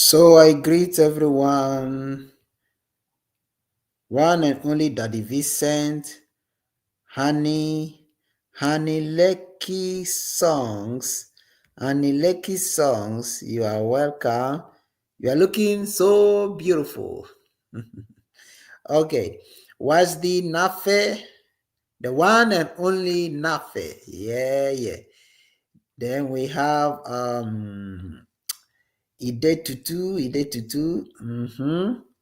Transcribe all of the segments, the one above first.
So I greet everyone, one and only Daddy Vincent, Honey Lecky Songs, you are welcome. You are looking so beautiful. Okay, what's the Nafe? The one and only Nafe. Yeah. Then we have Ide Tutu,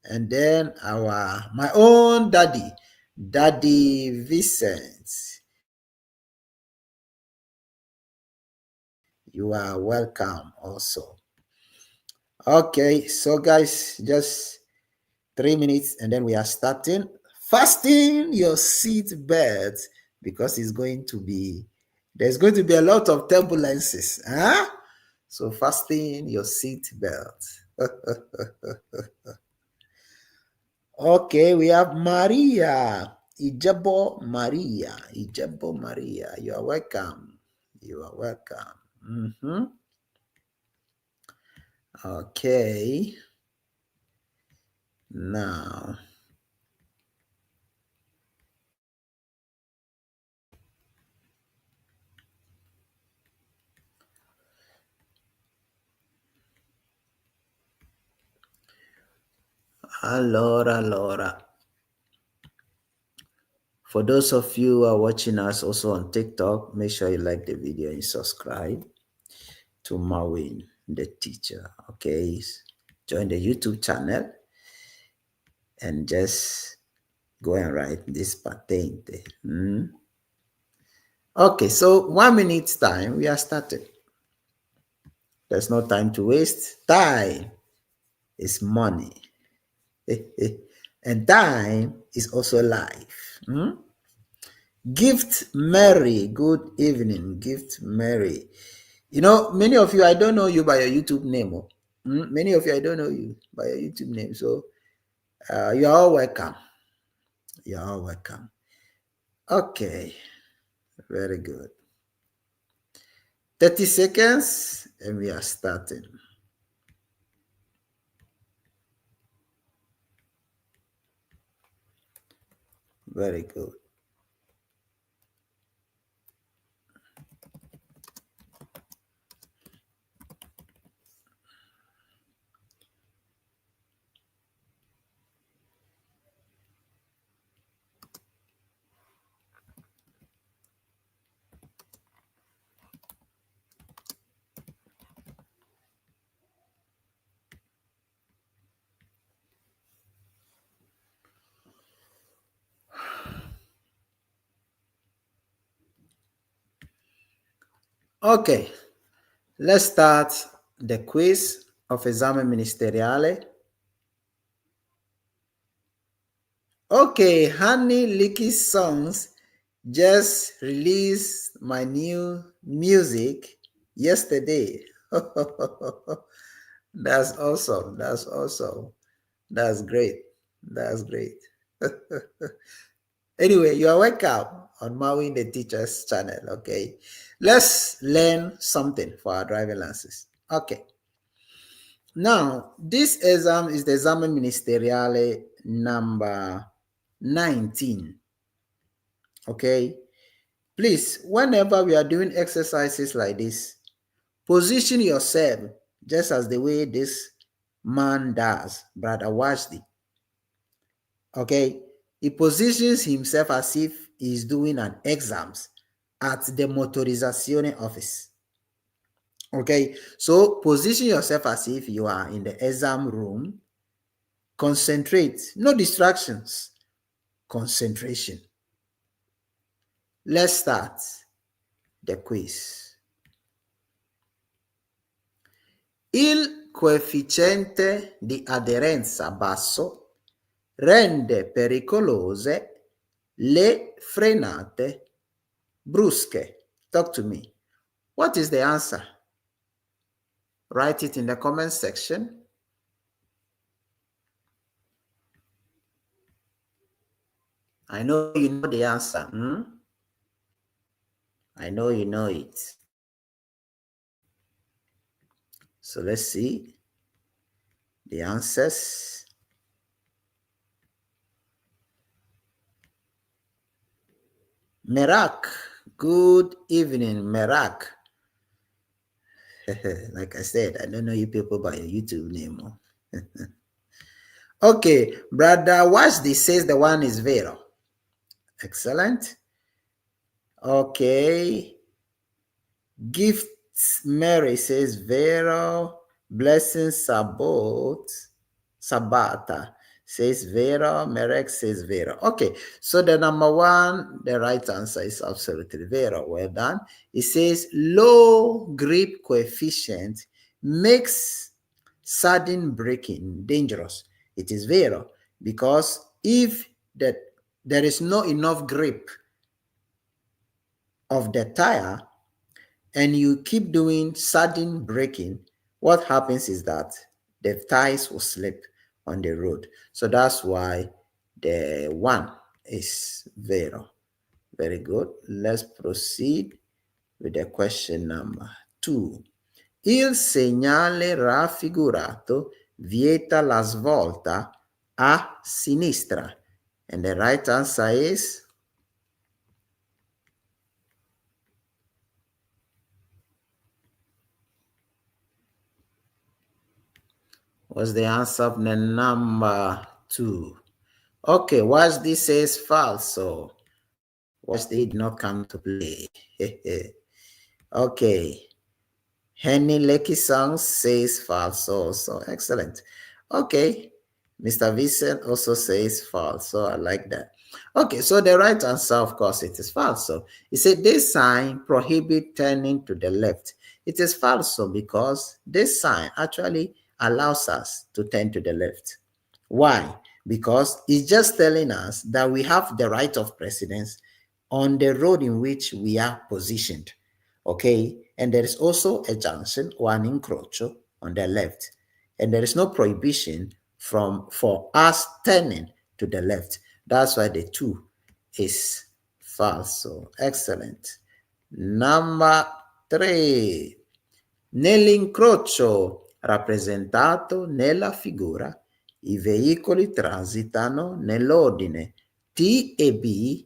and then my own Daddy Vincent. You are welcome also. Okay, so guys, just 3 minutes and then we are starting. Fasten your seat belts because there's going to be a lot of turbulences. Huh? So fasten your seat belt. Okay, we have Maria. Ijebo Maria. You are welcome. Okay. Now. Allora. For those of you who are watching us also on TikTok, make sure you like the video and subscribe to Marwin, the teacher. Okay. Join the YouTube channel and just go and write this patente. Okay, so 1 minute time, we are starting. There's no time to waste. Time is money. And time is also life. Gift Mary, good evening. Gift Mary. You know, many of you, I don't know you by your YouTube name. Many of you, I don't know you by your YouTube name. So you're all welcome. Okay, very good. 30 seconds and we are starting. Very good. Okay, let's start the quiz of Esame Ministeriale. Okay, Honey Licky Songs just released my new music yesterday. That's awesome. That's great. Anyway, you are welcome on Mawin the Teacher's channel. Okay, let's learn something for our driving licenses. Okay, now this exam is the Esame Ministeriale number 19. Okay, please, whenever we are doing exercises like this, position yourself just as the way this man does, Brother Washdi. Okay, he positions himself as if he's doing an exams at the motorizzazione office. Okay, so position yourself as if you are in the exam room. Concentrate, no distractions, concentration. Let's start the quiz. Il coefficiente di aderenza basso rende pericolose le frenate brusche. Talk to me. What is the answer? Write it in the comment section. I know you know the answer. I know you know it. So let's see. the answers. Merak, good evening, Merak. Like I said, I don't know you people by your YouTube name. Okay, brother Washdi says the one is Vero. Excellent. Okay. Gifts Mary says Vero. Blessings Sabata says Vero. Merek says Vero. Okay, so the number one, the right answer is absolutely Vero. Well done. It says low grip coefficient makes sudden braking dangerous. It is Vero, because if there is no enough grip of the tire and you keep doing sudden braking, what happens is that the tires will slip on the road. So that's why the one is Vero. Very good. Let's proceed with the question number 2. Il segnale raffigurato vieta la svolta a sinistra. And the right answer is what's the answer of the number 2? Okay, watch this says falso. Watch they did not come to play. Okay. Henny Lecky Song says falso. So excellent. Okay. Mr. Vincent also says false. So I like that. Okay, so the right answer, of course, it is falso. He said this sign prohibits turning to the left. It is falso because this sign actually allows us to turn to the left. Why? Because it's just telling us that we have the right of precedence on the road in which we are positioned. Okay, and there is also a junction or an incrocio on the left, and there is no prohibition for us turning to the left. That's why the 2 is falso. Excellent. Number 3. Nell'incrocio rappresentato nella figura, i veicoli transitano nell'ordine T e B,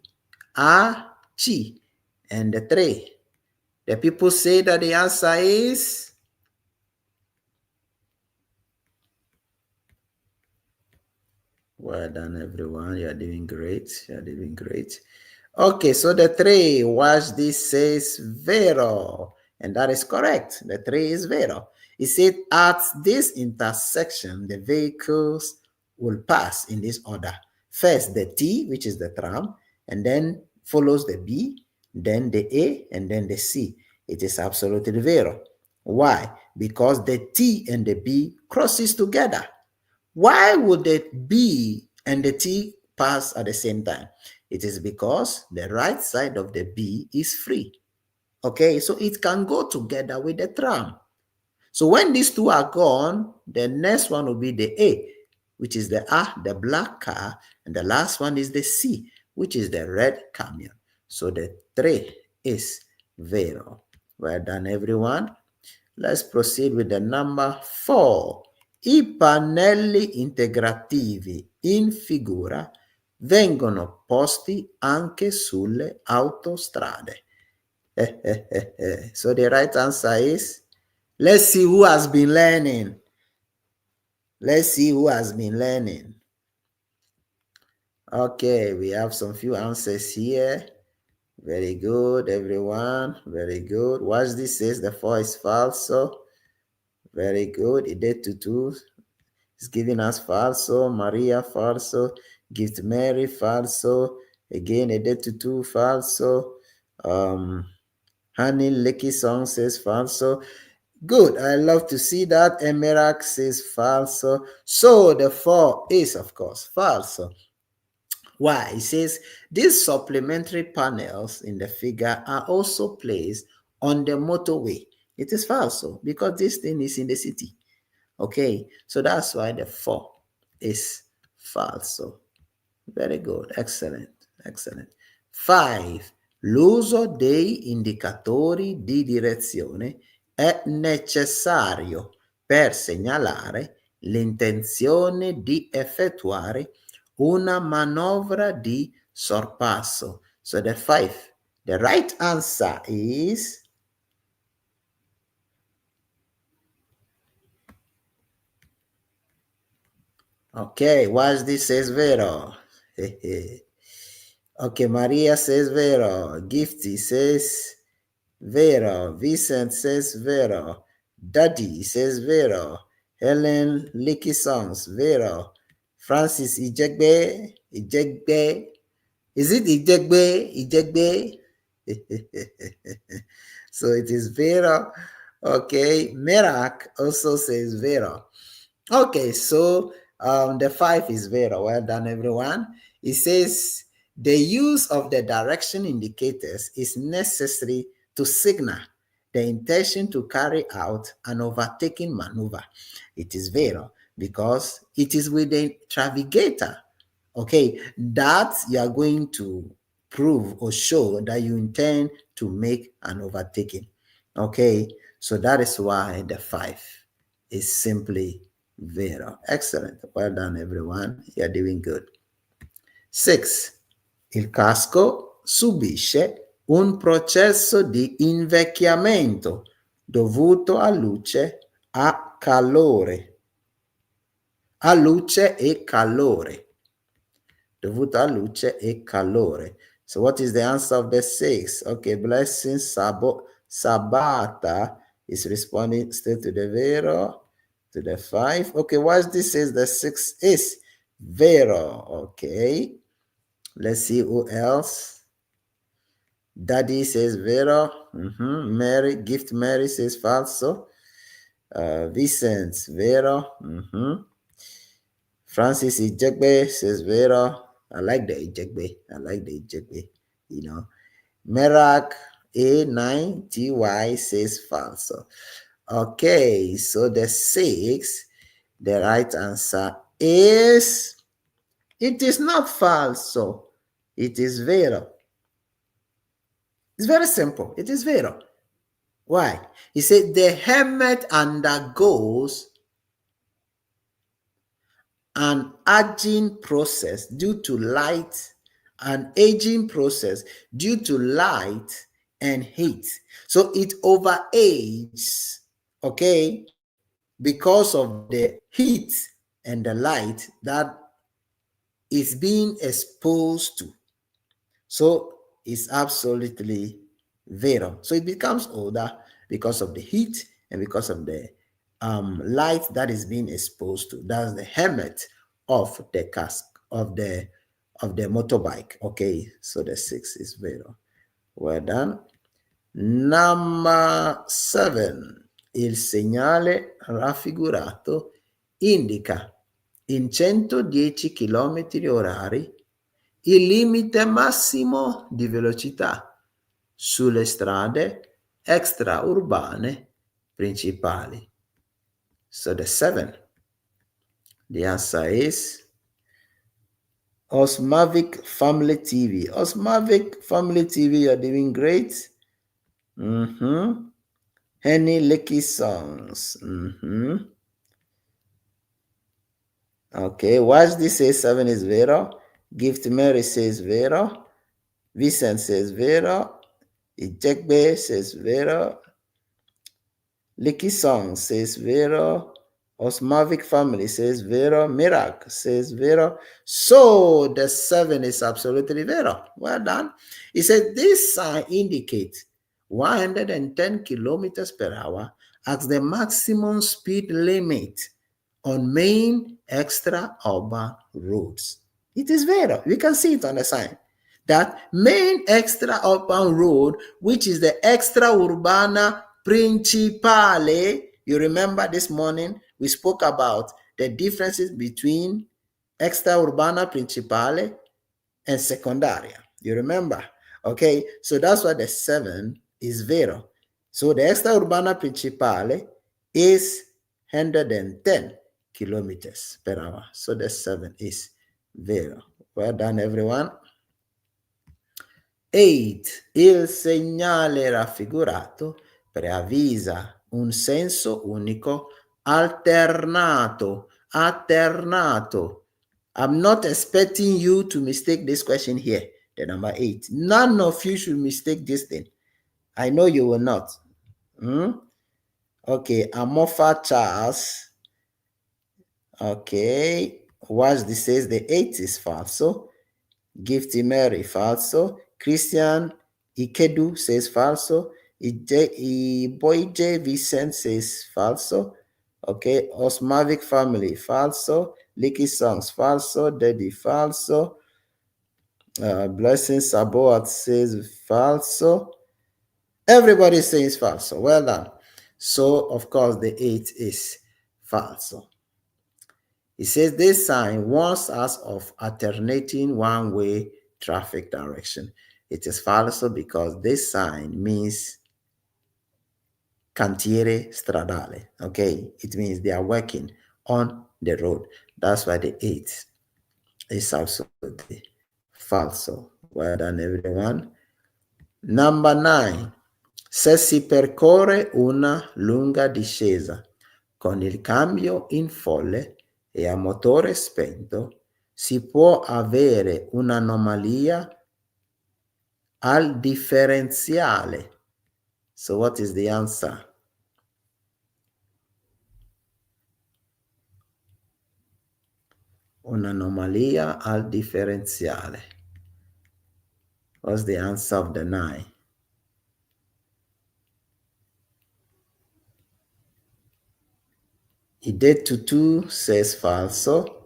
A, C, and 3. The people say that the answer is well done, everyone. You are doing great. You are doing great. Okay, so the 3, watch this, says Vero. And that is correct. The 3 is Vero. It said at this intersection, the vehicles will pass in this order. First, the T, which is the tram, and then follows the B, then the A, and then the C. It is absolutely Vero. Why? Because the T and the B crosses together. Why would the B and the T pass at the same time? It is because the right side of the B is free. Okay, so it can go together with the tram. So when these 2 are gone, the next one will be the A, which is the black car, and the last one is the C, which is the red camion. So the 3 is Vero. Well done, everyone. Let's proceed with the number 4. I pannelli integrativi in figura vengono posti anche sulle autostrade. So the right answer is, let's see who has been learning. Let's see who has been learning. Okay, we have some few answers here. Very good, everyone. Very good. Watch this, says the 4 is falso. Very good. Ide Tutu is giving us falso. Maria falso. Gift Mary falso. Again, Ide Tutu falso. Honey Licky Song says falso. Good. I love to see that. Emerak says falso. So the 4 is, of course, falso. Why? It says these supplementary panels in the figure are also placed on the motorway. It is falso because this thing is in the city. Okay, so that's why the 4 is falso. Very good. Excellent. Excellent. 5. L'uso dei indicatori di direzione è necessario per segnalare l'intenzione di effettuare una manovra di sorpasso. So the 5. The right answer is okay. Wajdi says vero. Okay, Maria says vero. Gifty says vero. Vincent says vero. Daddy says vero. Helen Licky Songs vero. Francis Ijegbe. Is it Ijegbe? So it is vero. Okay, Merak also says vero. Okay, so the 5 is vero. Well done, everyone. It says the use of the direction indicators is necessary to signal the intention to carry out an overtaking maneuver. It is vero because it is with the navigator, okay, that you are going to prove or show that you intend to make an overtaking. Okay, so that is why the 5 is simply vero. Excellent. Well done, everyone. You're doing good. 6. Il casco subisce un processo di invecchiamento dovuto a luce a calore. A luce e calore. Dovuto a luce e calore. So what is the answer of the 6? Okay, Blessing Sabata is responding still to the vero, to the 5. Okay, what this says the 6 is vero. Okay, let's see who else. Daddy says vero. Mary, Gift Mary says falso. Vincent, vero. Francis Ijegbe says vero. I like the Ijegbe. You know. Merak A9TY says falso. Okay, so the 6, the right answer is, it is not falso. It is vero. It's very simple. It is vero. Why? He said the helmet undergoes an aging process due to light, an aging process due to light and heat. So it overages, okay, because of the heat and the light that is being exposed to. So it's absolutely vero. So it becomes older because of the heat and because of the light that is being exposed to. That's the helmet of the cask of the motorbike. Okay, so the 6 is vero. Well done. Number 7. Il segnale raffigurato indica in 110 km orari il limite massimo di velocità sulle strade extraurbane principali. So the 7, the answer is Osmavic Family TV. Osmavic Family TV, you're doing great. Henny Licky Songs. Okay, watch this says 7 is vero. Gift Mary says vero. Vincent says vero. Ijegbe says vero. Licky Song says vero. Osmavic Family says vero. Mirak says vero. So the 7 is absolutely vero. Well done. He said this sign indicates 110 kilometers per hour as the maximum speed limit on main extra-urban roads. It is vero. We can see it on the sign. That main extra-urban road, which is the extra-urbana principale. You remember this morning we spoke about the differences between extra-urbana principale and secondaria. You remember? Okay, so that's why the 7 is vero. So the extra-urbana principale is 110 kilometers per hour. So the 7 is vero. Well done, everyone. 8. Il segnale raffigurato preavvisa un senso unico alternato alternato. I'm not expecting you to mistake this question here, the number 8. None of you should mistake this thing. I know you will not. Okay, Amofa Charles. Okay, Wajdi says the 8 is falso. Gifty Mary, falso. Christian Ikedu says falso. Boyje Vicent says falso. Okay, Osmavic family, falso. Licky Songs, falso. Daddy, falso. Blessing Saboat says falso. Everybody says falso. Well done. So, of course, the 8 is falso. It says this sign warns us of alternating one-way traffic direction. It is falso because this sign means cantiere stradale. Okay, it means they are working on the road. That's why the 8 is absolutely falso. Well done, everyone. Number 9. Se si percorre una lunga discesa con il cambio in folle e a motore spento, si può avere un'anomalia al differenziale. So what is the answer? Un'anomalia al differenziale. What's the answer of the 9? Ide Tutu says falso.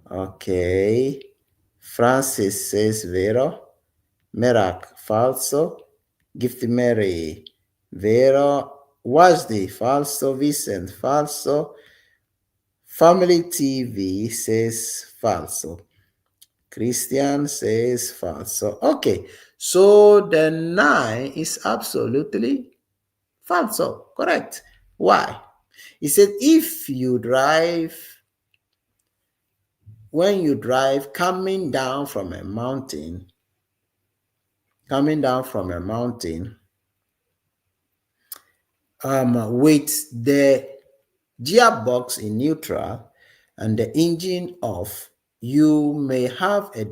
Okay. Francis says vero. Merak, falso. Gift Mary, vero. Wajdi, falso. Vicent, falso. Family TV says falso. Christian says falso. Okay, so the 9 is absolutely falso. Correct. Why? He said if you drive, when you drive coming down from a mountain, with the gearbox in neutral and the engine off, you may have a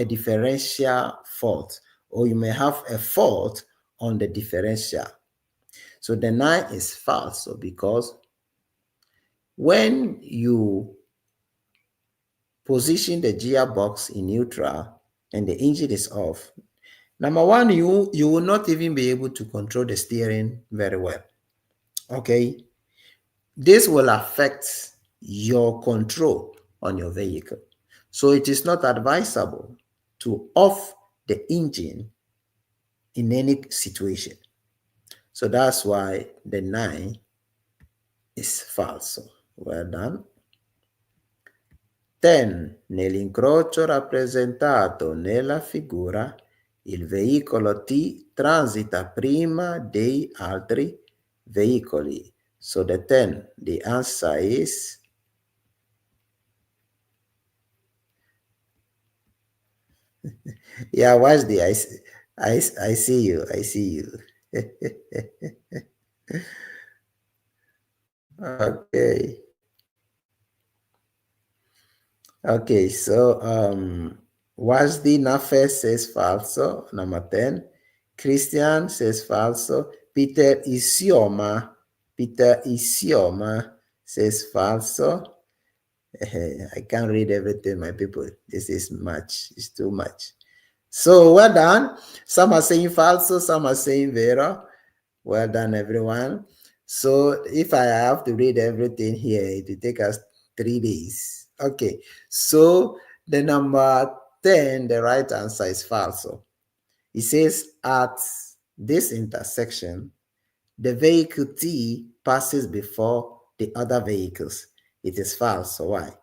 differential fault, or you may have a fault on the differential. So the 9 is false, because when you position the gearbox in neutral and the engine is off, number 1, you will not even be able to control the steering very well. Okay, this will affect your control on your vehicle. So it is not advisable to off the engine in any situation. So that's why the 9 is falso. Well done. 10. Nell'incrocio rappresentato nella figura, il veicolo T transita prima dei altri veicoli. So the 10, the answer is yeah, watch the I see you. Okay. Okay, so Wajdi Nafe says falso, number 10. Christian says falso. Peter Isioma says falso. I can't read everything, my people. This is much. It's too much. So well done. Some are saying falso, some are saying vero. Well done, everyone. So if I have to read everything here, it will take us 3 days. Okay, so the number 10, the right answer is falso. It says at this intersection, the vehicle T passes before the other vehicles. It is false. So why?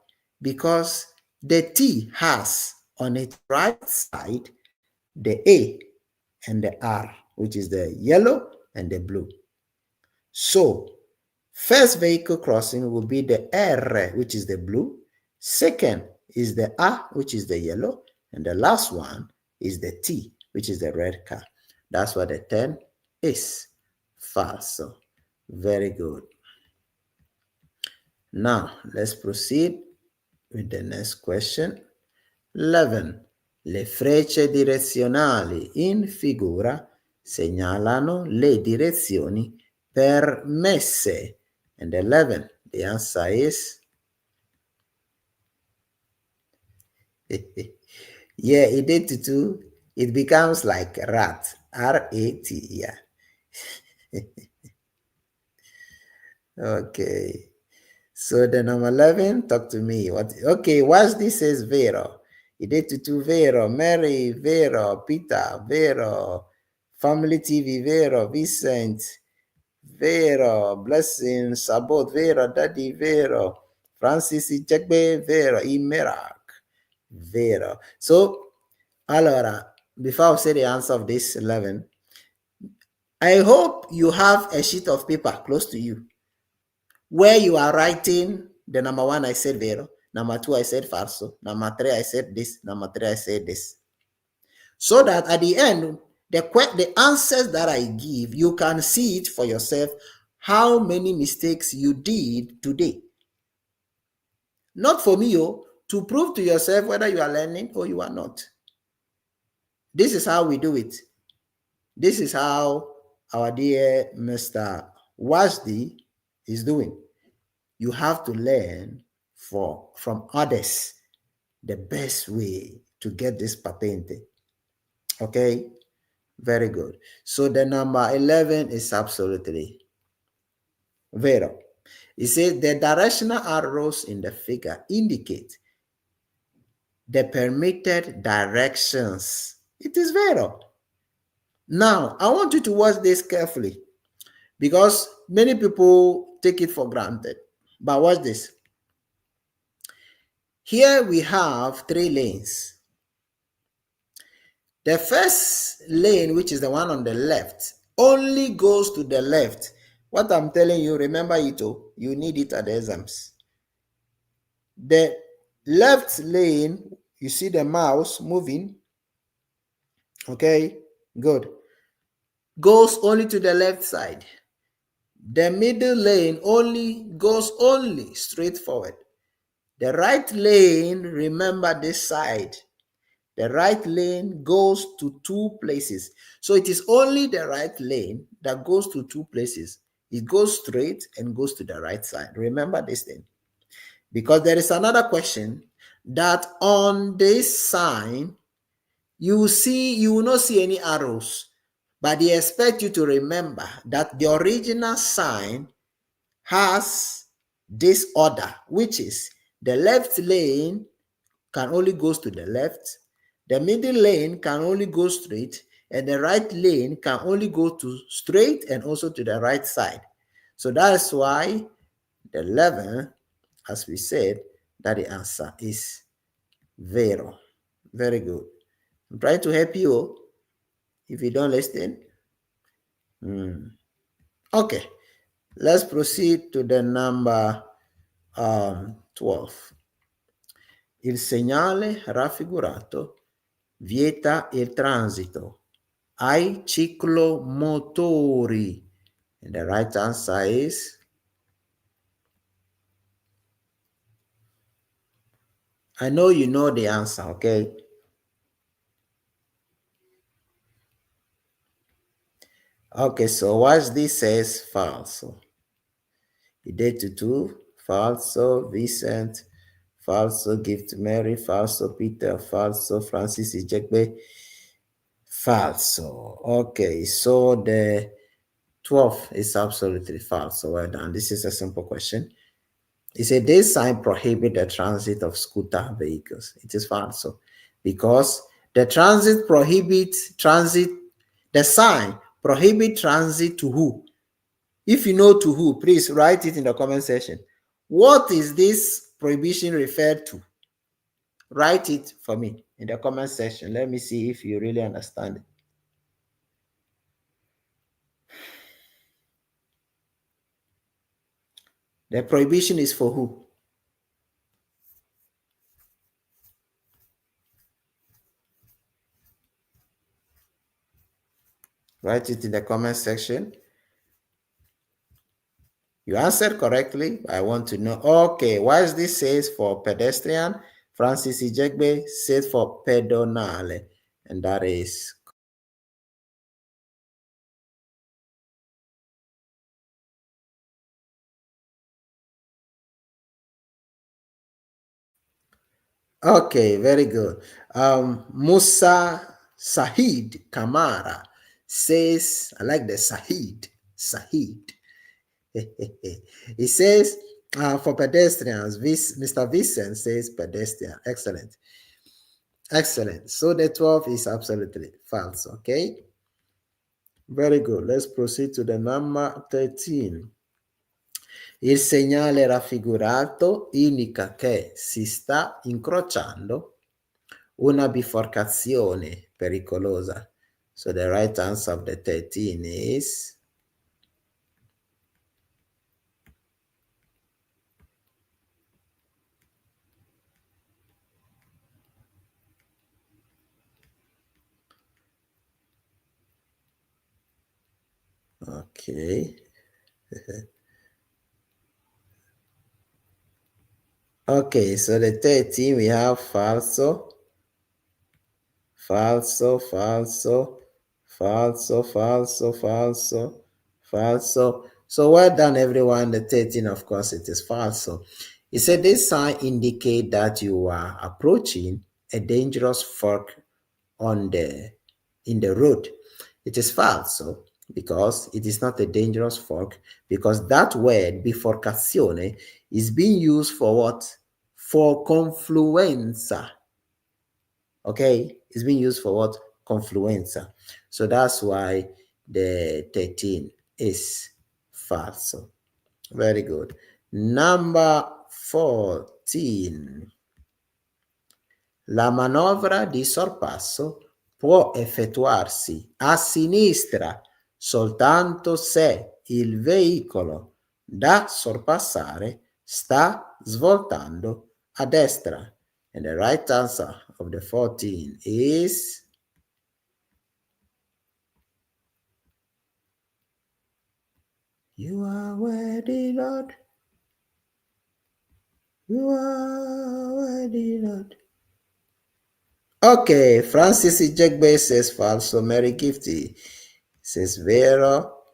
Because the T has on its right side the A and the R, which is the yellow and the blue. So first vehicle crossing will be the R, which is the blue. Second is the A, which is the yellow. And the last one is the T, which is the red car. That's what the 10 is. Falso. Very good. Now, let's proceed with the next question. 11. Le frecce direzionali in figura segnalano le direzioni permesse. And 11, the answer is yeah, it did to two. It becomes like rat, R-A-T, yeah. Okay. So the number 11, talk to me. What? Okay, what's this says vero? I did to two vero, Mary, vero, Peter, vero, Family TV, vero, Vincent, vero, Blessing, Sabot, vero, Daddy, vero, Francis, Ichekbe, vero, Imerak, vero. So, allora, before I say the answer of this 11, I hope you have a sheet of paper close to you where you are writing the number 1, I said vero, number 2, I said falso, number 3, I said this, number 3, I said this. So that at the end, the answers that I give, you can see it for yourself how many mistakes you did today. Not for me, to prove to yourself whether you are learning or you are not. This is how we do it. This is how our dear Mr. Wajdi is doing. You have to learn from others the best way to get this patente. Okay, very good. So the number 11 is absolutely vero. It says the directional arrows in the figure indicate the permitted directions. It is vero. Now, I want you to watch this carefully because many people take it for granted. But watch this. Here we have 3 lanes. The first lane, which is the one on the left, only goes to the left. What I'm telling you, remember it, you need it at the exams. The left lane, you see the mouse moving, okay, good, goes only to the left side. The middle lane goes only straight forward. The right lane, remember this side. The right lane goes to 2 places. So it is only the right lane that goes to 2 places. It goes straight and goes to the right side. Remember this thing. Because there is another question that on this sign, you will not see any arrows. But they expect you to remember that the original sign has this order, which is the left lane can only goes to the left, the middle lane can only go straight, and the right lane can only go to straight and also to the right side. So that's why the 11, as we said, that the answer is vero. Very good. I'm trying to help you if you don't listen. Okay, let's proceed to the number 12. Il segnale raffigurato vieta il transito ai ciclomotori. And the right answer is I know you know the answer, okay? Okay, so what this says falso. Idetutu, falso, Vincent, falso, gift Mary, falso, Peter, falso, Francis Ijekbe, falso. Okay, so the 12 is absolutely false. So well done. This is a simple question. It said this sign prohibit the transit of scooter vehicles. It is false. Because the sign prohibit transit to who? If you know to who, please write it in the comment section. What is this prohibition referred to? Write it for me in the comment section. Let me see if you really understand it. The prohibition is for who? Write it in the comment section. You answered correctly. I want to know. Okay, why is this says for pedestrian? Francis Ijegbe says for pedonale, and that is okay. Very good. Musa Sahid Kamara says, I like the Sahid. Sahid. He says for pedestrians, Mr. Vincent says pedestrian. Excellent. Excellent. So the 12 is absolutely false. Okay. Very good. Let's proceed to the number 13. Il segnale raffigurato indica che si sta incrociando una biforcazione pericolosa. So the right answer of the 13 is okay. Okay, so the 13 we have falso, falso, falso, falso, falso, falso, falso. So well done, everyone. The 13, of course, it is falso. It said this sign indicate that you are approaching a dangerous fork in the road. It is falso because it is not a dangerous fork, because that word bifurcazione is being used for what? For confluenza. Okay, it's being used for what? Confluenza. So that's why the 13 is falso. Very good. Number 14. La manovra di sorpasso può effettuarsi a sinistra soltanto se il veicolo da sorpassare sta svoltando a destra. And the right answer of the 14 is you are worthy, Lord. You are worthy, Lord. Okay, Francis Ijegbe says falso. Mary Gifty says vero.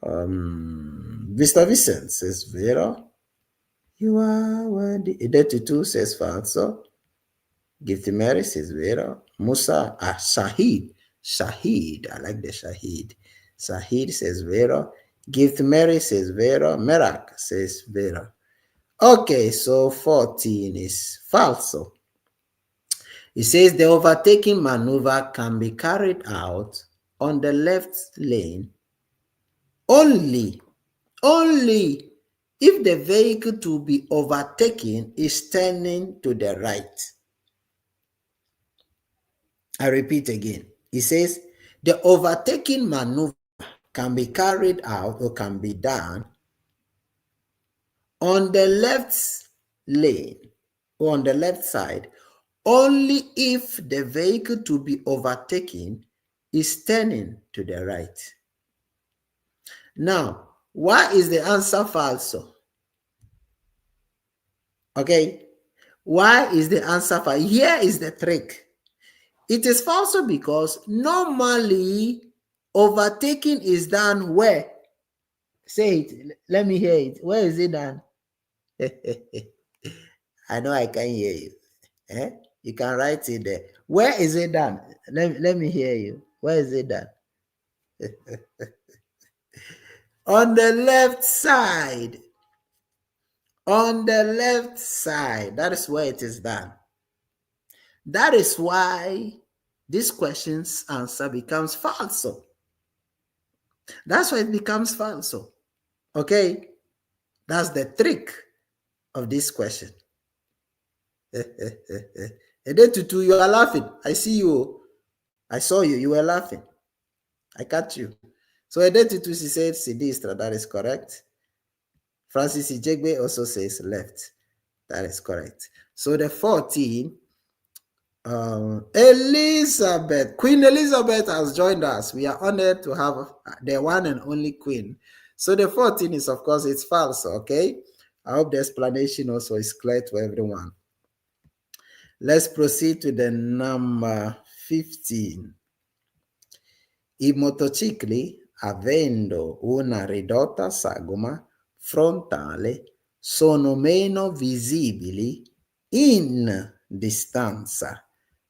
Mr. Vincent says vero. You are worthy. Idetutu says falso. Gifty Mary says vero. Musa Shahid. Shahid. I like the Shahid. Shahid says vero. Gift Mary says vero. Merak says vero. Okay, so 14 is falso. It says the overtaking maneuver can be carried out on the left lane only if the vehicle to be overtaken is turning to the right. I repeat again. It says the overtaking maneuver can be carried out or can be done on the left lane or on the left side only if the vehicle to be overtaken is turning to the right. Now, why is the answer falso? Okay, why is the answer false? Here is the trick. It is falso because normally overtaking is done where? Say it. Let me hear it. Where is it done? I know I can hear you. Eh? You can write it there. Where is it done? Let me hear you. Where is it done? On the left side. On the left side. That is where it is done. That is why this question's answer becomes falso. That's why it becomes falso. Okay? That's the trick of this question. Edetutu, you are laughing. I see you. I saw you. You were laughing. I catch you. So Edetutu, she said sinistra. That is correct. Francis Ijegbe also says left. That is correct. So the 14, Elizabeth, Queen Elizabeth has joined us. We are honored to have the one and only Queen. So the 14 is, of course, it's false, okay? I hope the explanation also is clear to everyone. Let's proceed to the number 15. I motocicli, avendo una ridotta sagoma frontale, sono meno visibili in distanza.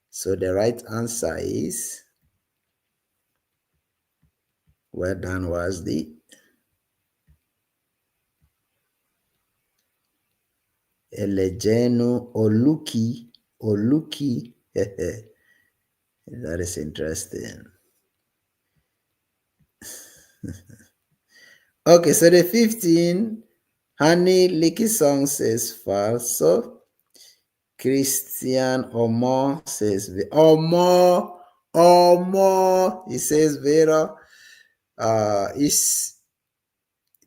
So the right answer is, well done, was the Elegeno Oluki. That is interesting. Okay, so the 15, Honey Licky Song says falso. Christian Omo says Omo, he says vero. Is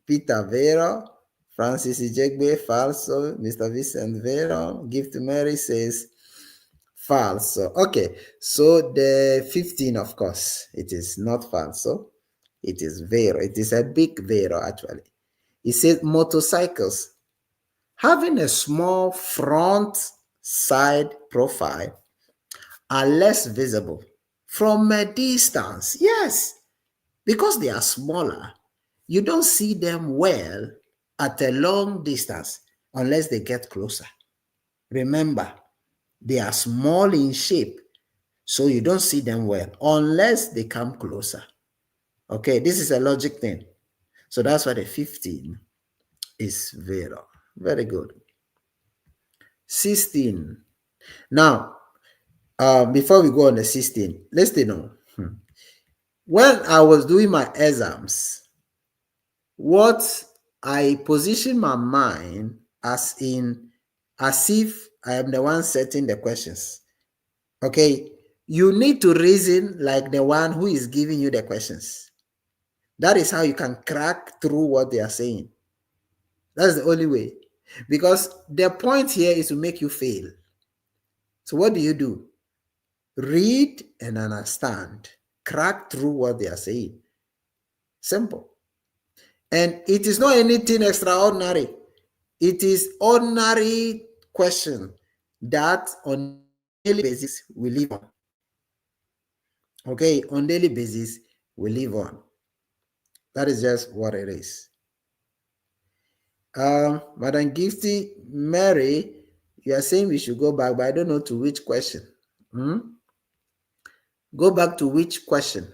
Peter vero. Francis Ijegbe falso. Mr. Vincent vero. Gift Mary says falso. Okay, so the 15, of course, it is not falso. It is vero. It is a big vero, actually. It says motorcycles having a small front side profile are less visible from a distance. Yes, because they are smaller, you don't see them well at a long distance unless they get closer. Remember, they are small in shape, so you don't see them well unless they come closer. Okay, this is a logic thing. So that's why the 15 is vero. Very good. 16. Now, before we go on the 16, let's know. When I was doing my exams, what I position my mind as if I am the one setting the questions. Okay, you need to reason like the one who is giving you the questions. That is how you can crack through what they are saying. That's the only way. Because the point here is to make you fail. So what do? Read and understand. Crack through what they are saying. Simple. And it is not anything extraordinary. It is ordinary question that on daily basis we live on. Okay, on daily basis we live on. That is just what it is. Madam Gifty Mary, you are saying we should go back, but I don't know to which question. Go back to which question?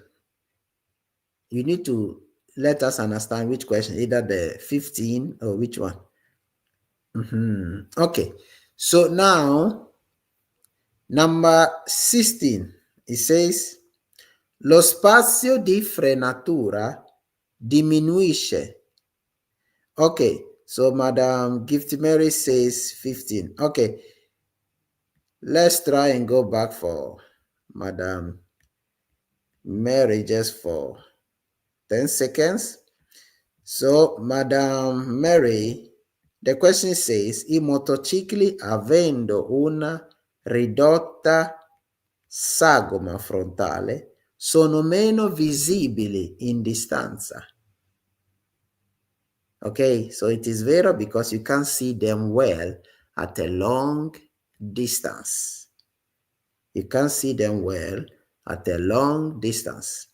You need to let us understand which question, either the 15 or which one. Okay, so now number 16, it says lo spazio di frenatura diminuisce. Okay, so Madam Gift Mary says 15. Okay, let's try and go back for Madam Mary just for 10 seconds. So Madam Mary, the question says, I motocicli avendo una ridotta sagoma frontale sono meno visibili in distanza. Okay, so it is vero because you can't see them well at a long distance. You can't see them well at a long distance.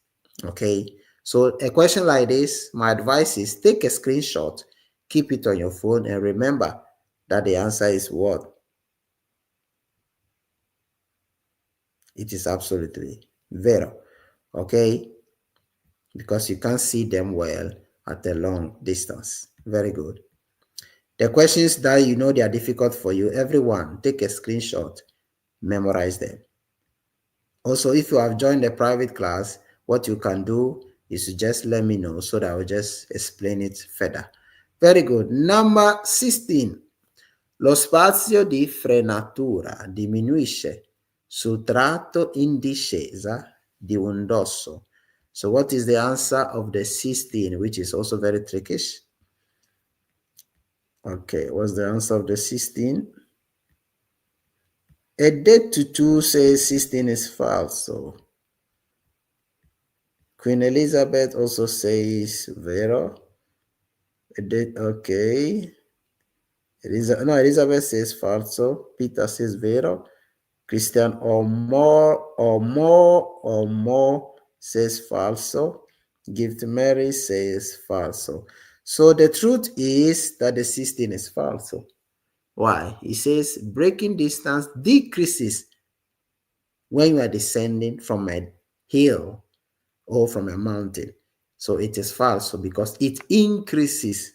Okay, so a question like this, my advice is take a screenshot, keep it on your phone, and remember that the answer is what? It is absolutely vero. Okay, because you can't see them well at a long distance. Very good. The questions that you know they are difficult for you, everyone, take a screenshot, memorize them. Also, if you have joined a private class, what you can do is to just let me know so that I will just explain it further. Very good. Number 16. Lo spazio di frenatura diminuisce sul tratto in discesa di un dosso. So what is the answer of the 16, which is also very trickish? Okay, what's the answer of the 16? A date to 2 says 16 is false. So Queen Elizabeth also says vero. Okay. No, Elizabeth says falso. Peter says vero. Christian or more says falso. Gift Mary says falso. So the truth is that the 16 is falso. Why? It says breaking distance decreases when you are descending from a hill or from a mountain. So it is falso because it increases.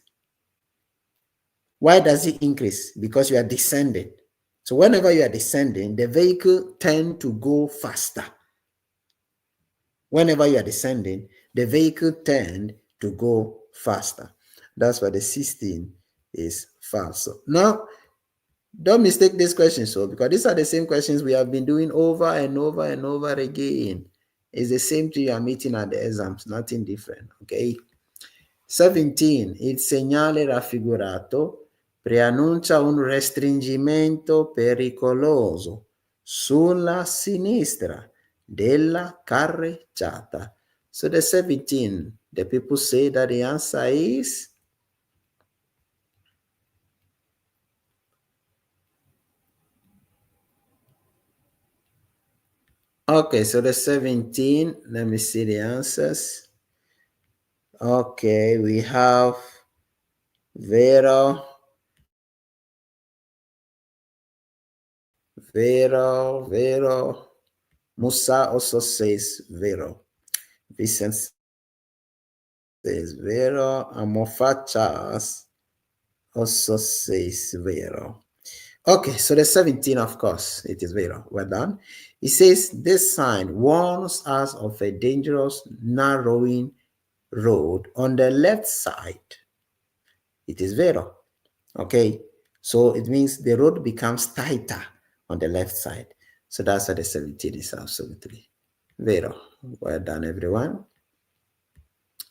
Why does it increase? Because you are descending. So whenever you are descending, the vehicle tend to go faster. Whenever you are descending, the vehicle tend to go faster. That's why the 16 is falso. Now, don't mistake these questions, so because these are the same questions we have been doing over and over and over again. It's the same thing you are meeting at the exams, nothing different. Okay. 17. Il segnale raffigurato preannuncia un restringimento pericoloso sulla sinistra della carreggiata. So the 17, the people say that the answer is okay. So the 17, let me see the answers. Okay, we have Vero, Musa also says Vero. Vincent says Vero, and Mofachas also says Vero. Okay, so the 17, of course, it is Vero. Well done. It says this sign warns us of a dangerous narrowing road on the left side. It is Vero. Okay, so it means the road becomes tighter on the left side. So that's why the 17 is absolutely Vero. Well done, everyone.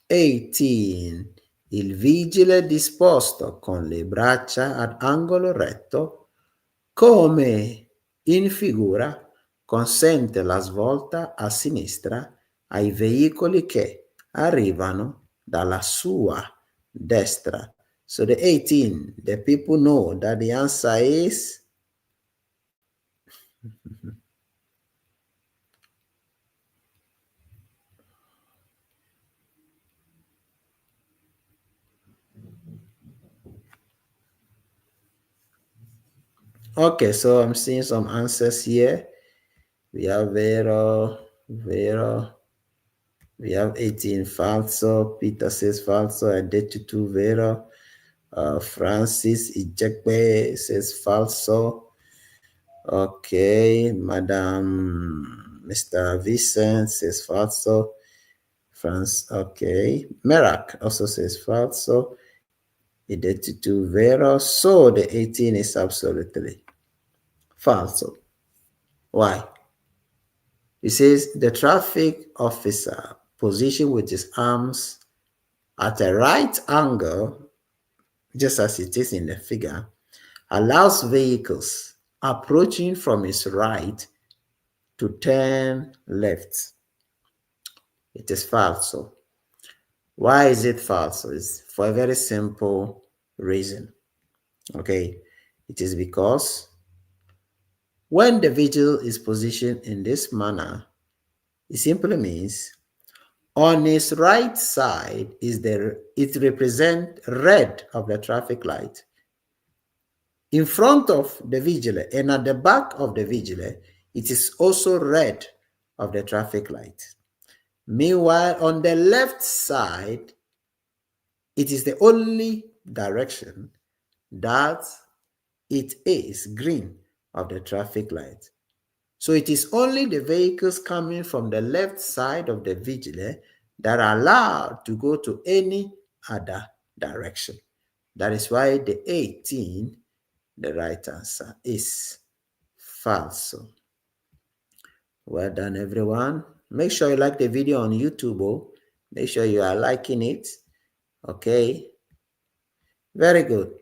18. Il vigile disposto con le braccia ad angolo retto, come in figura, consente la svolta a sinistra ai veicoli che arrivano dalla sua destra. So the 18, the people know that the answer is okay. So I'm seeing some answers here. We have Vero. We have 18 falso. Peter says falso. Adetutu Vero. Francis Ijekwe says falso. Okay, Madam Mr. Vincent says falso. Okay. Merak also says falso. Idetutu Vero. So the 18 is absolutely falso. Why? It says the traffic officer positioned with his arms at a right angle, just as it is in the figure, allows vehicles approaching from his right to turn left. It is falso. Why is it falso? It's for a very simple reason. Okay, it is because when the vigil is positioned in this manner, it simply means on his right side it represents red of the traffic light. In front of the vigil and at the back of the vigil, it is also red of the traffic light. Meanwhile, on the left side, it is the only direction that it is green of the traffic light. So it is only the vehicles coming from the left side of the vigil that are allowed to go to any other direction. That is why the 18, the right answer, is falso. Well done, everyone. Make sure you like the video on YouTube. Oh. Make sure you are liking it. Okay. Very good.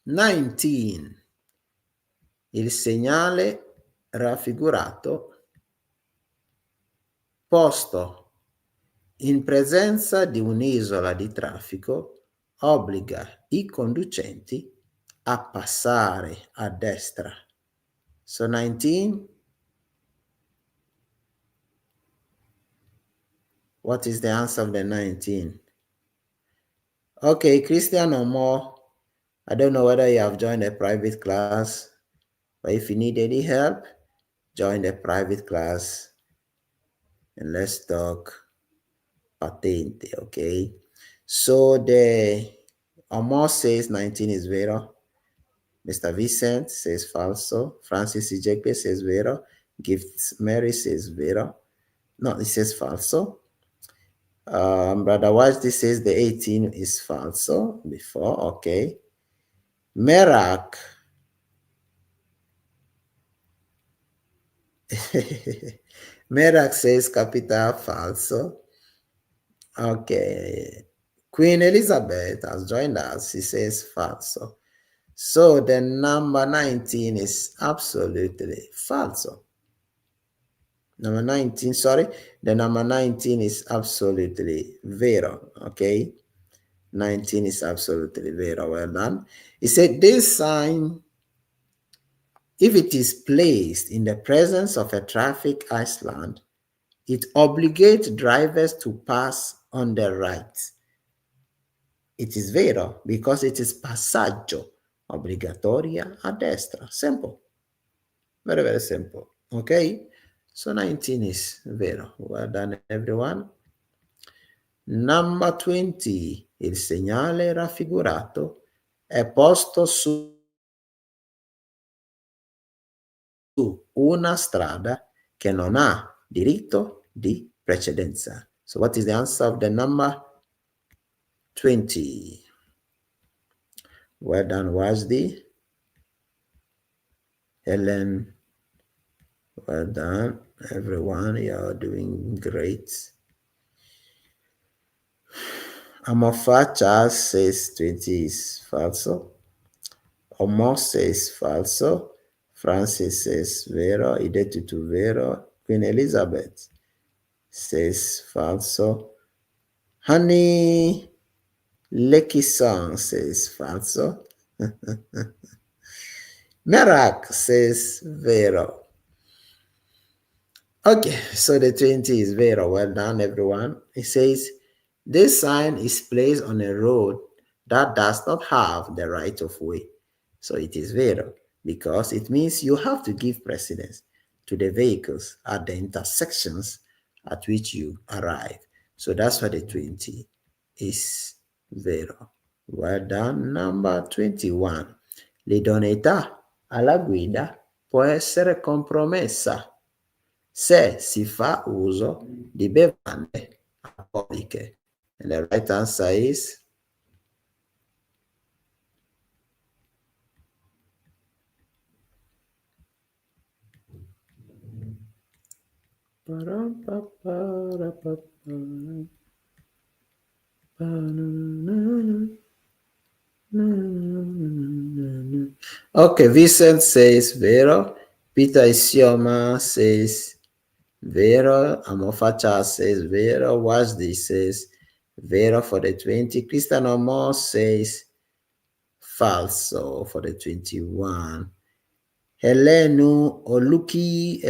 19. Il segnale raffigurato posto in presenza di un'isola di traffico obbliga i conducenti a passare a destra. So 19, what is the answer of the 19? Okay, Christian or more, I don't know whether you have joined a private class, but if you need any help, join the private class and let's talk Patente, okay? So the Omar says 19 is vero. Mr. Vincent says falso. Francis Ijekpe says vero. Gifts Mary says vero. No, it says falso. Brother Wajdi says the 18 is falso before, okay. Merak. Merak says capital falso. Okay. Queen Elizabeth has joined us. She says falso. So the number 19 is absolutely falso. Number 19, sorry, the number 19 is absolutely vero, okay? 19 is absolutely vero, well done. He said this sign, if it is placed in the presence of a traffic island, it obligates drivers to pass on the right. It is vero because it is passaggio obbligatoria a destra. Simple. Very, very simple. Okay? So 19 is vero. Well done, everyone. Number 20. Il segnale raffigurato è posto su una strada che non ha diritto di precedenza. So what is the answer of the number 20? Well done, Wajdi. Helen, well done, everyone. You're doing great. Amofa Charles says 20 is falso. Omo says falso. Francis says vero. Idetutu vero. Queen Elizabeth says falso. Honey Lekison says falso. Merak says vero. Okay, so the 20 is vero. Well done, everyone. It says, this sign is placed on a road that does not have the right of way. So it is vero because it means you have to give precedence to the vehicles at the intersections at which you arrive. So that's why the 20 is vero. Well done. Number 21. L'idoneità alla guida può essere compromessa se si fa uso di bevande alcoliche. And the right answer is okay, Vincent says vero. Peter Isioma says vero. Amofacha says vero. Wajdi says vero for the 20. Christian Omo says falso for the 21. Helenu Oluki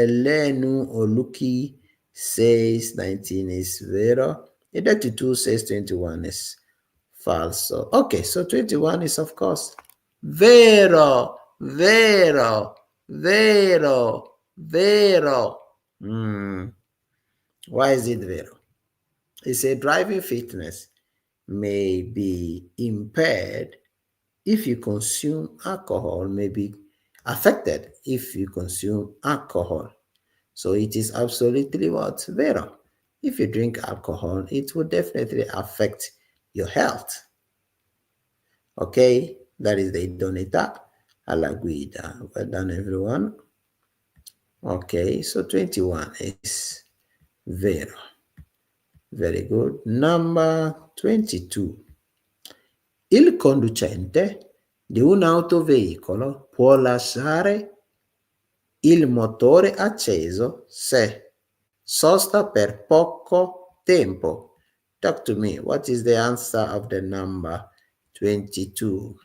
says 19 is vero. 32 says 21 is falso. Okay, so 21 is of course vero, vero, vero, vero. Why is it vero? It's a driving fitness may be impaired if you consume alcohol, may be affected if you consume alcohol. So it is absolutely what? Vero. If you drink alcohol, it will definitely affect your health. Okay, that is the idoneità alla guida. Well done, everyone. Okay, so 21 is vero. Very good. Number 22. Il conducente di un autoveicolo può lasciare il motore acceso se sosta per poco tempo. Talk to me. What is the answer of the number 22.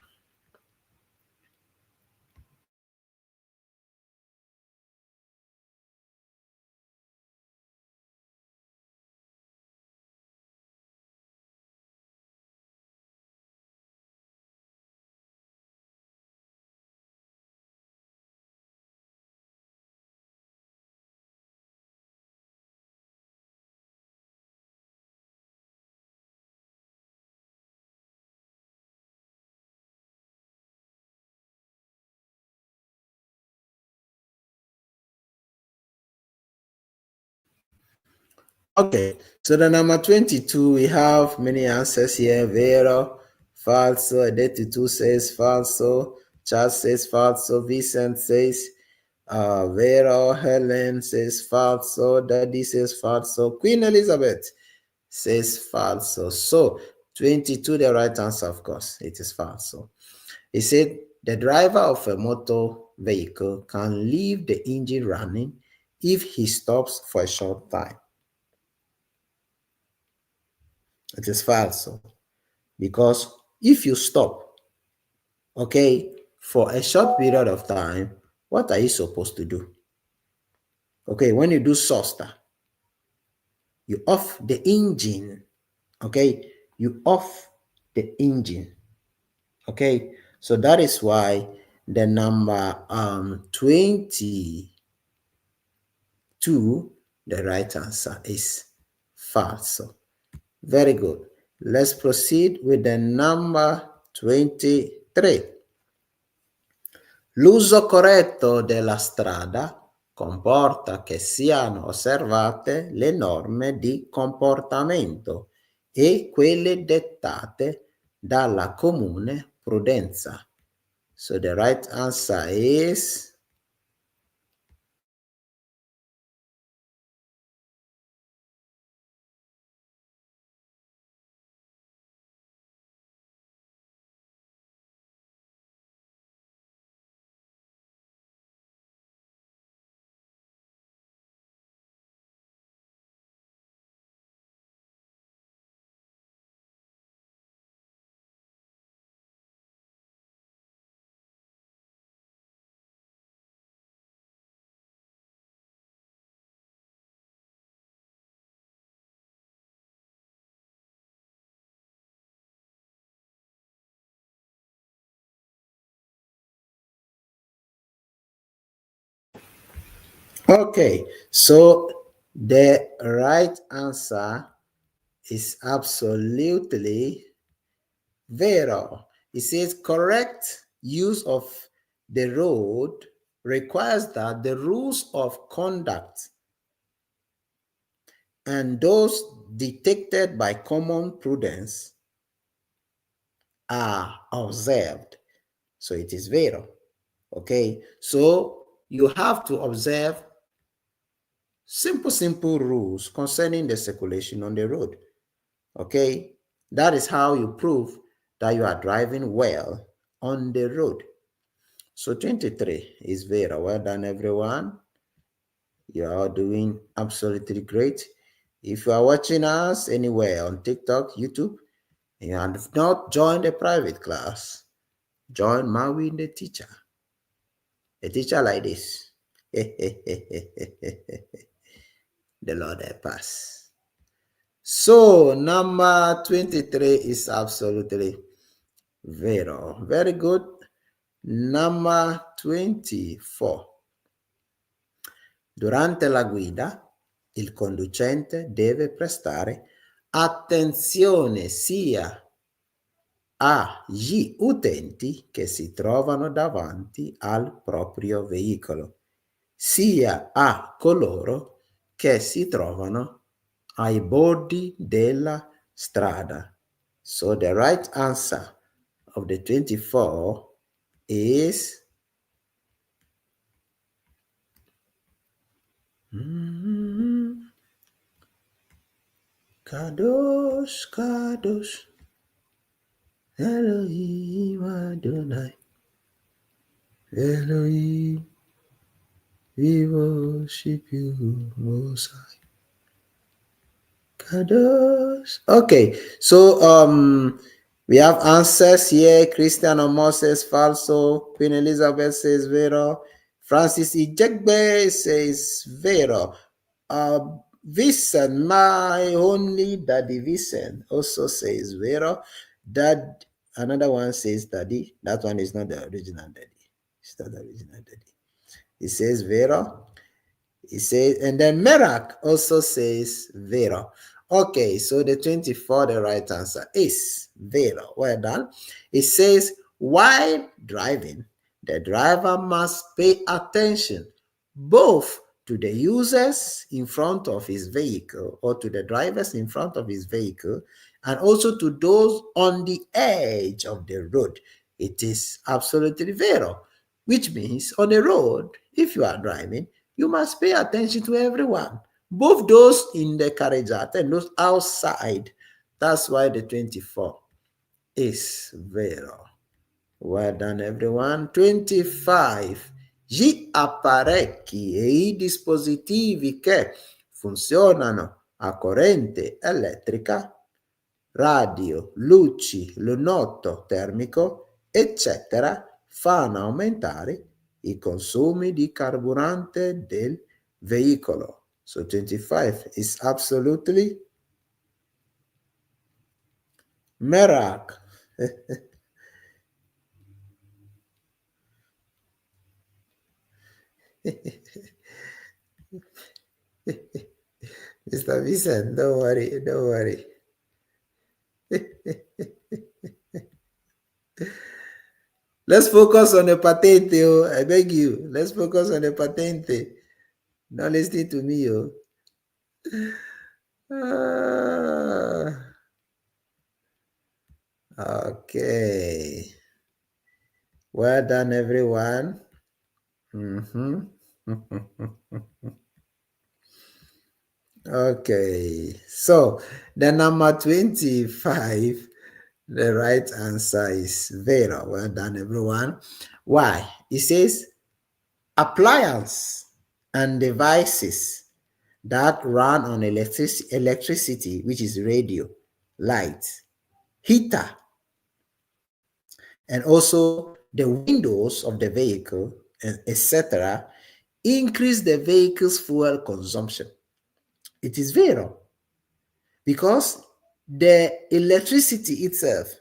Okay, so the number 22, we have many answers here. Vero, falso. Identity says falso. Charles says falso. Vincent says Vero. Helen says falso. Daddy says falso. Queen Elizabeth says falso. So 22, the right answer, of course, it is falso. He said the driver of a motor vehicle can leave the engine running if he stops for a short time. It is falso, because if you stop, okay, for a short period of time, what are you supposed to do? Okay, when you do soster, you off the engine. Okay, you off the engine. Okay, so that is why the number 22, the right answer is falso. Very good. Let's proceed with the number 23. L'uso corretto della strada comporta che siano osservate le norme di comportamento e quelle dettate dalla comune prudenza. So the right answer is okay. So the right answer is absolutely vero. It says correct use of the road requires that the rules of conduct and those detected by common prudence are observed. So it is vero. Okay, so you have to observe simple rules concerning the circulation on the road. Okay, that is how you prove that you are driving well on the road. So 23 is vero. Well done, everyone. You are doing absolutely great. If you are watching us anywhere on TikTok, YouTube, and you have not joined a private class, join Maui the teacher. A teacher like this. The Lord help us. So number 23 is absolutely vero. Very good. Number 24. Durante la guida, il conducente deve prestare attenzione sia agli utenti che si trovano davanti al proprio veicolo, sia a coloro che si trovano ai bordi della strada. So the right answer of the 24 is Kadosh, Kadosh, Elohim Adonai, Elohim, we worship you, Most High. Kadosh. Okay, so We have answers here. Christian Omo says falso. Queen Elizabeth says vero. Francis Ijegbe says vero. Vincent, my only daddy Vincent, also says vero. Dad, another one says daddy. That one is not the original daddy. It's not the original daddy. He says vero. He says, and then Merak also says vero. Okay, so the 24, the right answer is vero. Well done. It says, while driving, the driver must pay attention both to the users in front of his vehicle or to the drivers in front of his vehicle and also to those on the edge of the road. It is absolutely vero, which means on the road, if you are driving, you must pay attention to everyone, both those in the carriage and those outside. That's why the 24 is vero. Well done, everyone. 25. Gli apparecchi e i dispositivi che funzionano a corrente elettrica, radio, luci, lunotto termico, eccetera, fanno aumentare i consumi di carburante del veicolo. So 25 is absolutely miracle. Mr. Vincent, don't worry, don't worry. Let's focus on the patente, oh. I beg you. Let's focus on the patente. Not listening to me, oh. Okay. Well done, everyone. Okay. So the number 25, the right answer is vero. Well done, everyone. Why? It says appliance and devices that run on electricity, which is radio, light, heater, and also the windows of the vehicle, etc., increase the vehicle's fuel consumption. It is vero because the electricity itself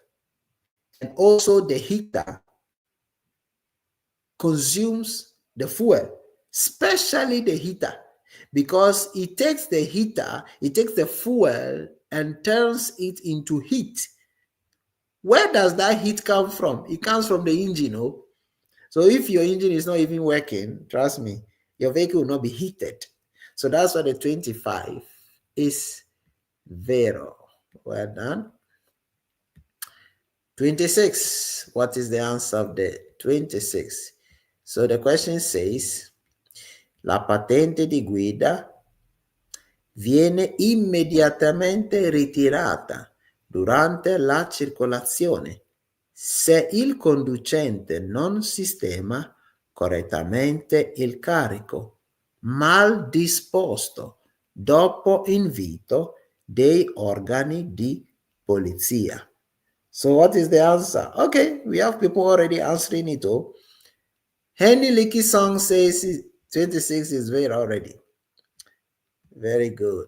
and also the heater consumes the fuel, especially the heater, because it takes the heater, it takes the fuel and turns it into heat. Where does that heat come from? It comes from the engine, oh. So if your engine is not even working, trust me, your vehicle will not be heated. So that's why the 25 is vero. Well done. 26. What is the answer of the 26? So the question says, la patente di guida viene immediatamente ritirata durante la circolazione se il conducente non sistema correttamente il carico mal disposto dopo invito dei organi di polizia. So what is the answer? Okay, we have people already answering it. Oh, Henny Licky Song says 26 is very already. Very good.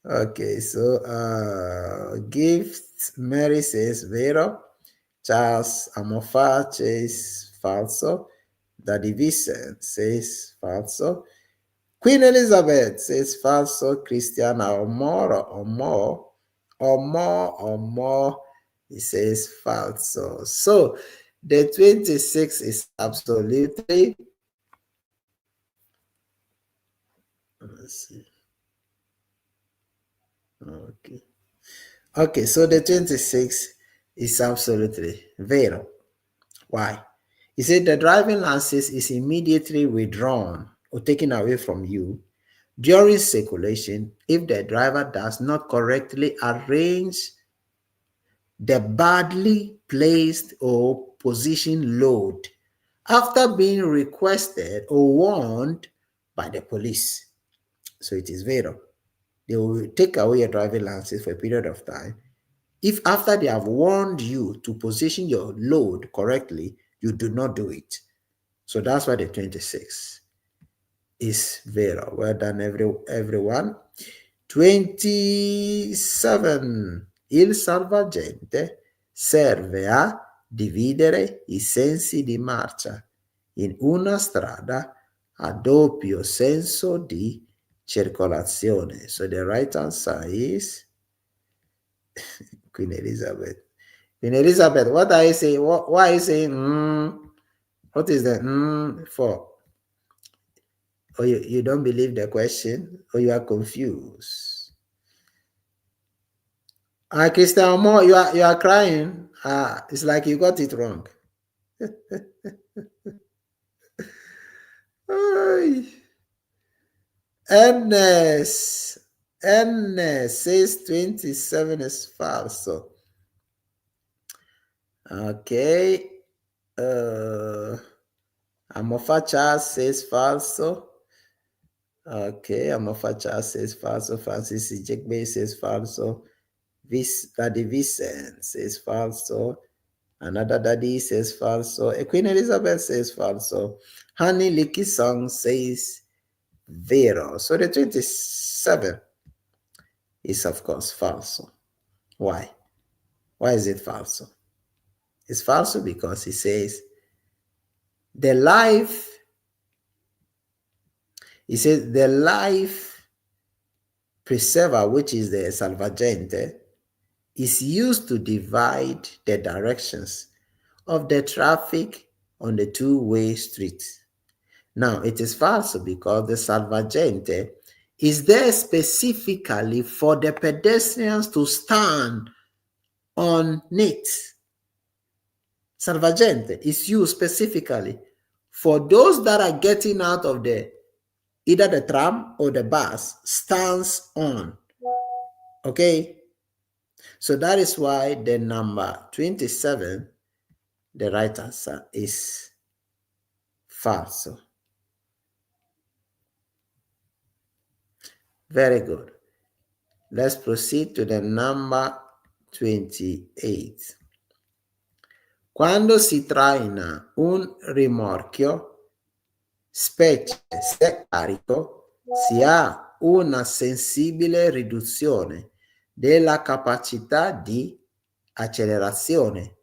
Okay, so Gift Mary says vero. Charles Amofa says falso. Daddy Vincent says falso. Queen Elizabeth says falso. Christiana or more. He says falso. So the 26 is absolutely. Let's see. Okay, so the 26 is absolutely vero. Why? He said the driving license is immediately withdrawn or taken away from you during circulation if the driver does not correctly arrange the badly placed or positioned load after being requested or warned by the police. So it is vero. They will take away your driving license for a period of time. If after they have warned you to position your load correctly, you do not do it. So that's why the 26 is vero. Well done, everyone. 27. Il salvagente serve a dividere i sensi di marcia in una strada a doppio senso di circolazione. So the right answer is Queen Elizabeth. Queen Elizabeth, what are you saying? Why are you saying What is the for? Or you don't believe the question, or you are confused? Christian Moore, you are crying. It's like you got it wrong. Ernest says 27 is falso. Okay. Amofacha says falso. Okay, Amofacha says falso. Francis Ijekbe says falso. Daddy Vincent says falso. Another daddy says falso. Queen Elizabeth says falso. Honey Licky Song says vero. So the 27 is of course falso. Why? Why is it falso? It's falso because he says the life preserver, which is the salvagente, is used to divide the directions of the traffic on the two-way street. Now, it is false because the salvagente is there specifically for the pedestrians to stand on it. Salvagente is used specifically for those that are getting out of either the tram or the bus stands on. Okay? So that is why the number 27, the right answer is false. Very good. Let's proceed to the number 28. Quando si traina un rimorchio, specie se carico, si ha una sensibile riduzione della capacità di accelerazione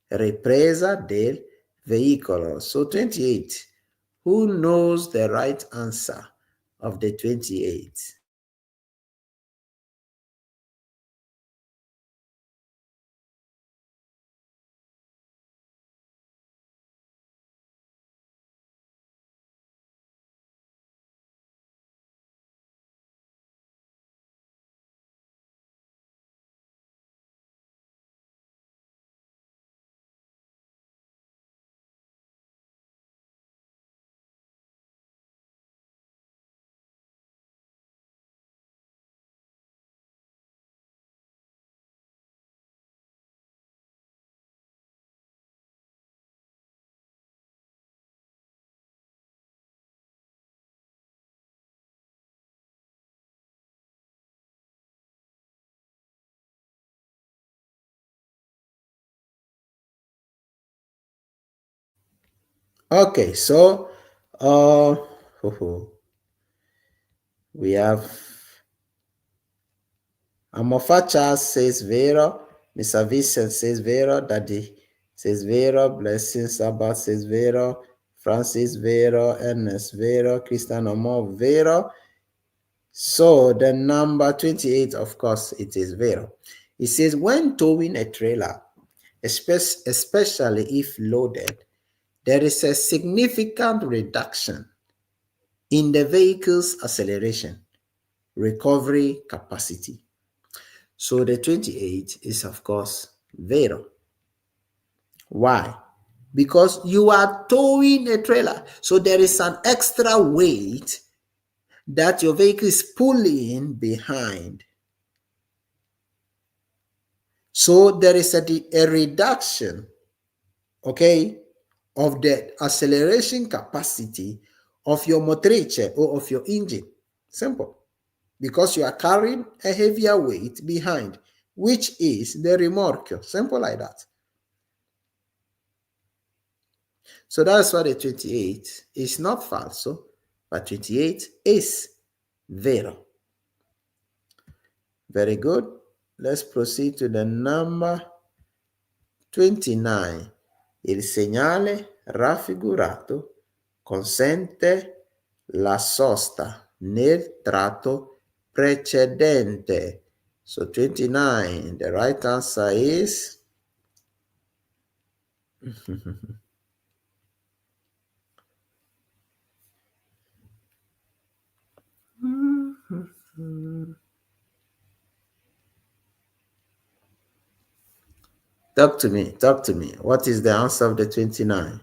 ripresa del veicolo. So 28. Who knows the right answer of the 28? Okay, so we have Amofacha says vero, Mr. Vincent says vero, Daddy says vero, Blessing Sabbath says vero, Francis vero, Ernest vero, Christian Omo vero. So the number 28, of course, it is vero. It says when towing a trailer, especially if loaded, there is a significant reduction in the vehicle's acceleration recovery capacity. So the 28 is, of course, vero. Why? Because you are towing a trailer. So there is an extra weight that your vehicle is pulling behind. So there is a reduction, okay, of the acceleration capacity of your motrice or of your engine. Simple. because you are carrying a heavier weight behind, which is the remorque. Simple like that. So that's why the 28 is not falso, but 28 is vero. Very good. Let's proceed to the number 29. Il segnale raffigurato consente la sosta nel tratto precedente. So 29, the right answer is talk to me, talk to me. What is the answer of the 29?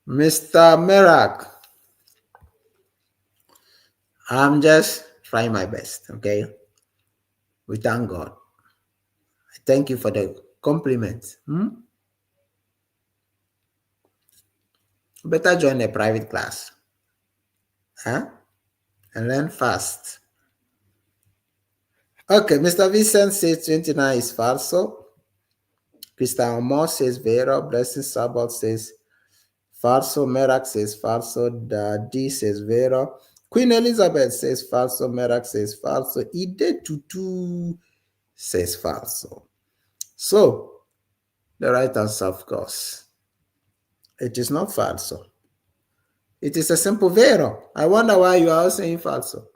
Mr. Merak, I'm just trying my best, okay? We thank God. I thank you for the compliment. Better join a private class, huh? And learn fast. Okay, Mr. Vincent says 29 is falso. Mr. Amor says vero. Blessing Sabbath says falso. Merak says falso. Daddy says vero. Queen Elizabeth says falso. Merak says falso. Ide Tutu says falso. So, the right answer, of course, it is not falso. It is a simple vero. I wonder why you are all saying falso.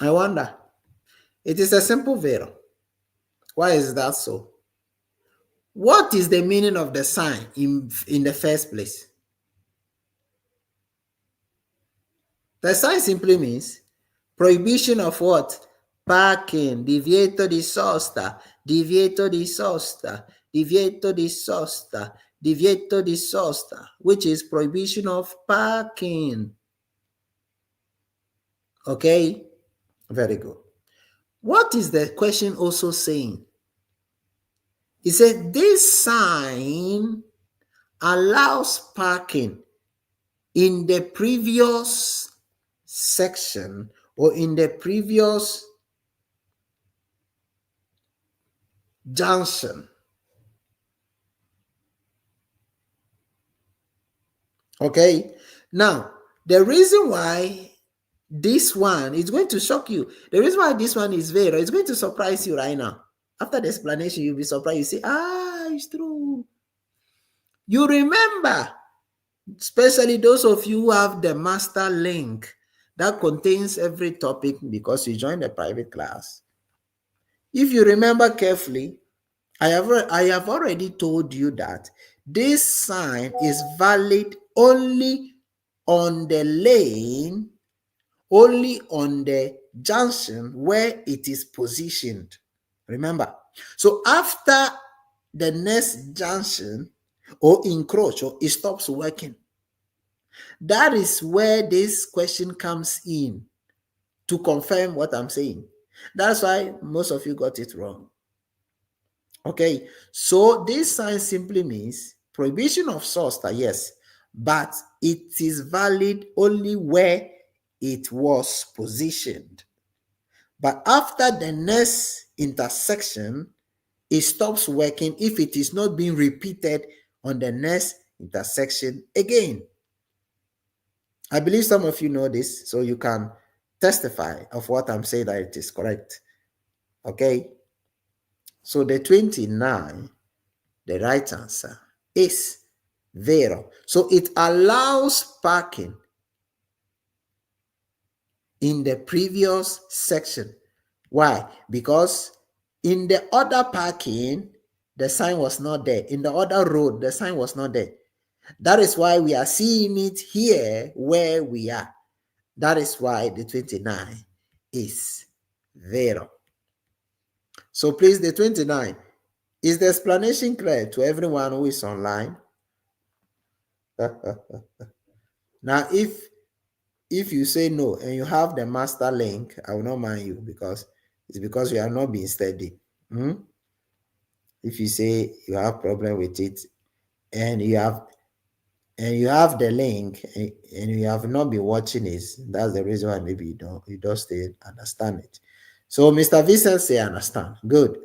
I wonder. It is a simple vero. Why is that so? What is the meaning of the sign in the first place? The sign simply means prohibition of what? Parking, divieto di sosta, divieto di sosta, divieto di sosta, divieto di sosta, which is prohibition of parking. Okay, very good. What is the question also saying? It said this sign allows parking in the previous section or in the previous junction. Okay, now the reason why this one is going to shock you, the reason why this one is vero, it's going to surprise you right now. After the explanation, you'll be surprised. You say, it's true. You remember, especially those of you who have the master link that contains every topic because you joined a private class. If you remember carefully, I have already told you that this sign is valid only on the lane, only on the junction where it is positioned. Remember, so after the next junction or encroach or it stops working, that is where this question comes in to confirm what I'm saying. That's why most of you got it wrong. Okay, so this sign simply means prohibition of sosta, yes, but it is valid only where it was positioned. But after the next intersection, it stops working if it is not being repeated on the next intersection again. I believe some of you know this, so you can testify of what I'm saying that it is correct. Okay, so the 29, the right answer is vero. So it allows parking in the previous section. Why? Because in the other parking, the sign was not there. In the other road, the sign was not there. That is why we are seeing it here where we are. That is why the 29 is vero. So please, the 29, is the explanation clear to everyone who is online? Now, if you say no and you have the master link, I will not mind you because It's because you have not been steady. Hmm? If you say you have problem with it and you have the link and you have not been watching it, that's the reason why maybe you don't still understand it. So Mr. Vincent say understand. Good.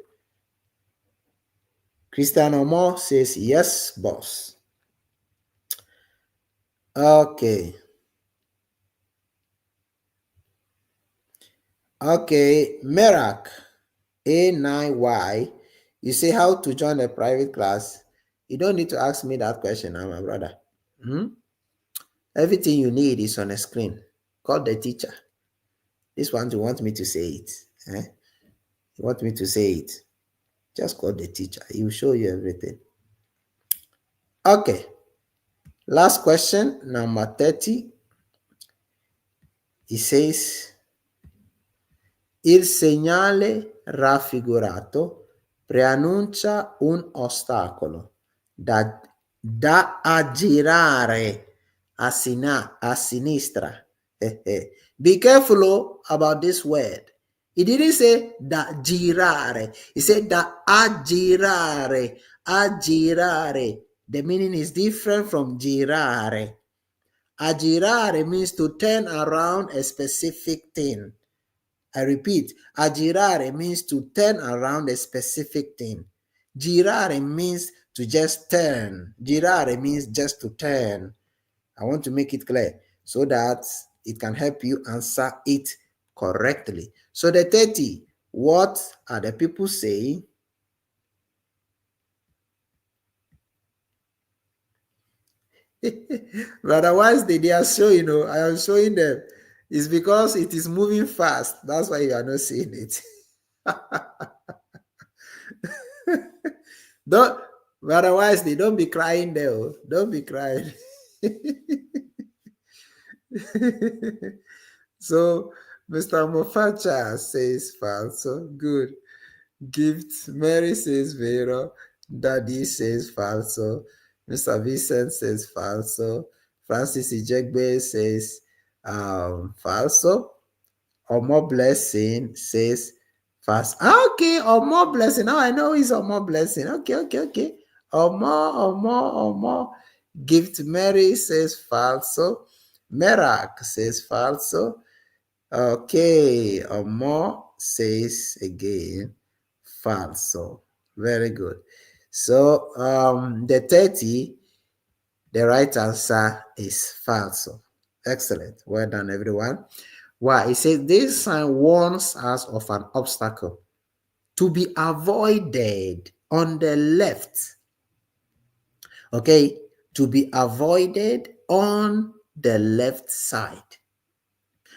Christian Omo says yes, boss. Okay. Okay. Merak A9Y. You say how to join a private class. You don't need to ask me that question now, my brother. Hmm? Everything you need is on a screen. Call the teacher. This one you want me to say it. Eh? You want me to say it. Just call the teacher. He will show you everything. Okay. Last question, number 30. It says, il segnale raffigurato preannuncia un ostacolo da aggirare a sinistra. Be careful about this word. He didn't say da girare. He said da aggirare. Aggirare. The meaning is different from girare. Aggirare means to turn around a specific thing. I repeat, aggirare means to turn around a specific thing. Girare means to just turn. Girare means just to turn. I want to make it clear so that it can help you answer it correctly. So the 30, what are the people saying? But otherwise, they are showing, I am showing them. It's because it is moving fast. That's why you are not seeing it. Don't, but otherwise, they don't be crying there. Don't be crying. So, Mr. Mofacha says falso. Good. Gift. Mary says Vero. Daddy says falso. Mr. Vincent says falso. Francis Ijegbe says falso. Or more blessing says fast. Okay, or more blessing. Now I know it's or more blessing. Okay. Or more. Gift Mary says falso. Merak says falso. Okay, or more says again falso. Very good. So the 30, the right answer is falso. Excellent. Well done, everyone. Why? It says this sign warns us of an obstacle to be avoided on the left. Okay, to be avoided on the left side.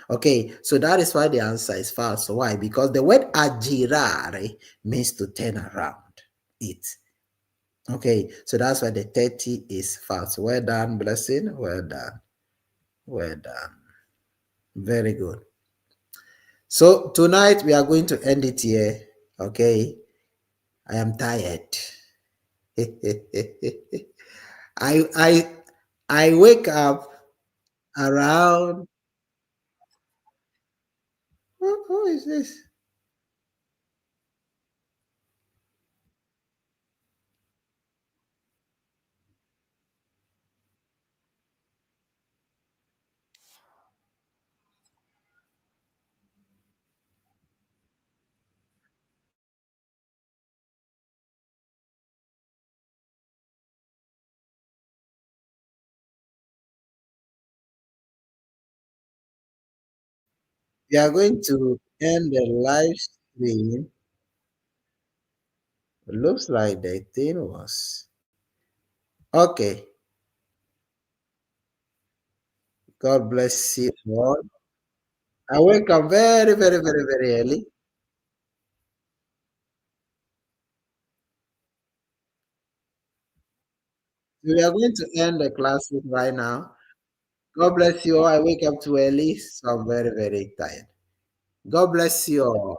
Okay, so that is why the answer is false. Why? Because the word aggirare means to turn around it. Okay, so that's why the 30 is false. Well done, blessing. Well done. Well done. Very good. So tonight we are going to end it here. Okay, I am tired. I I wake up around. Who is this? We are going to end the live stream. It looks like the thing was okay. God bless you all. I wake up very early. We are going to end the classes right now. God bless you all. I wake up too early, so I'm very tired. God bless you all.